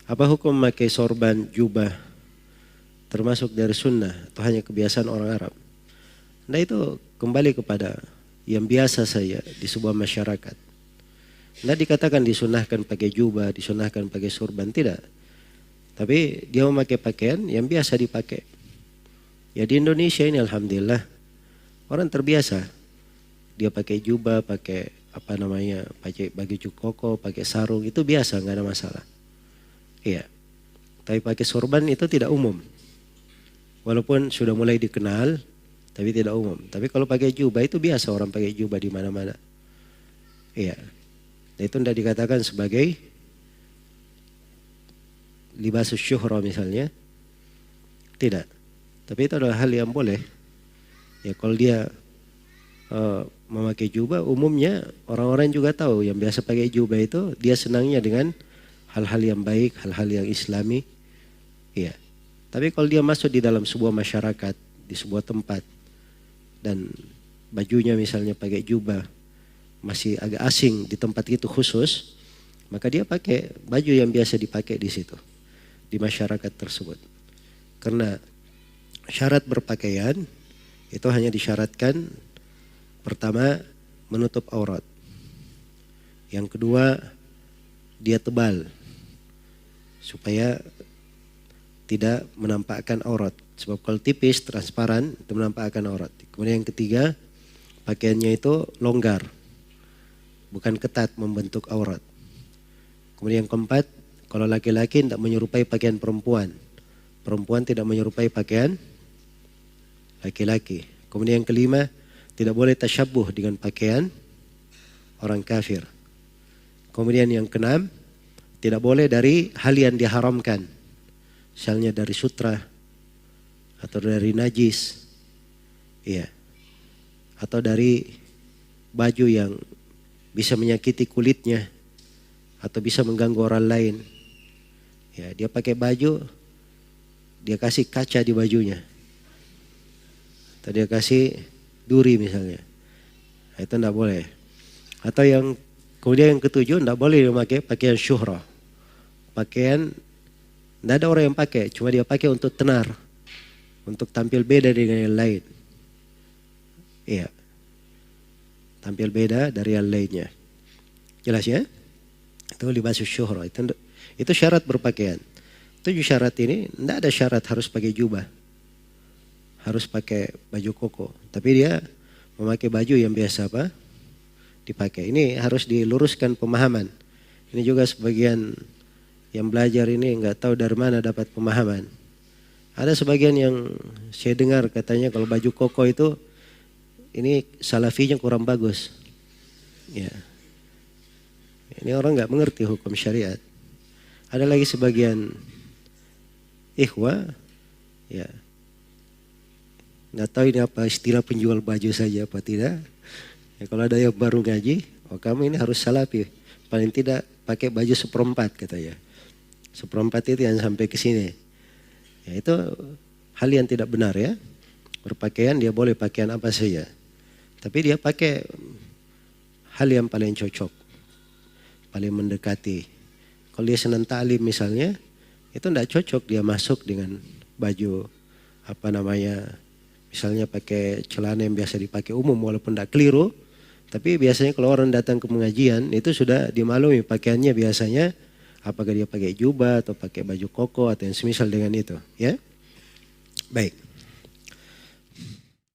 Apa hukum memakai sorban, jubah, termasuk dari sunnah atau hanya kebiasaan orang Arab? Nah itu kembali kepada yang biasa saja di sebuah masyarakat. Tidak dikatakan disunahkan pakai jubah, disunahkan pakai sorban, tidak. Tapi dia memakai pakaian yang biasa dipakai. Ya di Indonesia ini alhamdulillah orang terbiasa. Dia pakai jubah, pakai pakai baju koko, pakai sarung, itu biasa, nggak ada masalah. Iya. Tapi pakai sorban itu tidak umum. Walaupun sudah mulai dikenal, tapi tidak umum. Tapi kalau pakai jubah itu biasa orang pakai jubah di mana-mana. Iya. Nah, itu tidak dikatakan sebagai libasus syuhra misalnya. Tidak. Tapi itu adalah hal yang boleh. Ya kalau dia memakai jubah, umumnya orang-orang juga tahu yang biasa pakai jubah itu dia senangnya dengan hal-hal yang baik, hal-hal yang islami. Iya. Tapi kalau dia masuk di dalam sebuah masyarakat, di sebuah tempat, dan bajunya misalnya pakai jubah, masih agak asing di tempat itu khusus, maka dia pakai baju yang biasa dipakai di situ, di masyarakat tersebut. Karena syarat berpakaian itu hanya disyaratkan pertama menutup aurat, yang kedua dia tebal supaya tidak menampakkan aurat. Sebab kalau tipis, transparan, itu menampakkan aurat. Kemudian yang ketiga, pakaiannya itu longgar, bukan ketat membentuk aurat. Kemudian yang keempat, kalau laki-laki tidak menyerupai pakaian perempuan, perempuan tidak menyerupai pakaian laki-laki. Kemudian yang kelima, tidak boleh tasyabuh dengan pakaian orang kafir. Kemudian yang keenam, tidak boleh dari hal yang diharamkan. Misalnya dari sutra atau dari najis. Iya. Atau dari baju yang bisa menyakiti kulitnya atau bisa mengganggu orang lain. Ya, dia pakai baju, dia kasih kaca di bajunya. Atau dia kasih duri misalnya. Nah, itu tidak boleh. Atau yang kemudian yang ketujuh, tidak boleh memakai pakaian syuhrah. Pakaian, tidak ada orang yang pakai, cuma dia pakai untuk tenar, untuk tampil beda dengan yang lain. Iya. Tampil beda dari yang lainnya. Jelas ya? Itu libasus syuhrah. Itu syarat berpakaian. 7 syarat ini, tidak ada syarat harus pakai jubah, harus pakai baju koko. Tapi dia memakai baju yang biasa dipakai. Ini harus diluruskan pemahaman. Ini juga sebagian yang belajar ini nggak tahu dari mana dapat pemahaman. Ada sebagian yang saya dengar katanya kalau baju koko itu ini salafinya kurang bagus. Ya. Ini orang nggak mengerti hukum syariat. Ada lagi sebagian ikhwah, ya, nggak tahu ini apa istilah penjual baju saja apa tidak. Ya, kalau ada yang baru ngaji, oh kamu ini harus salafi, paling tidak pakai baju seperempat katanya. Seperempat itu yang sampai ke sini. Ya, itu hal yang tidak benar ya. Berpakaian dia boleh pakaian apa saja. Tapi dia pakai hal yang paling cocok, paling mendekati. Kalau dia senang ta'lim misalnya, itu tidak cocok dia masuk dengan baju misalnya pakai celana yang biasa dipakai umum walaupun tidak keliru. Tapi biasanya kalau orang datang ke pengajian itu sudah dimaklumi pakaiannya biasanya apakah dia pakai jubah atau pakai baju koko atau yang semisal dengan itu, ya. Baik.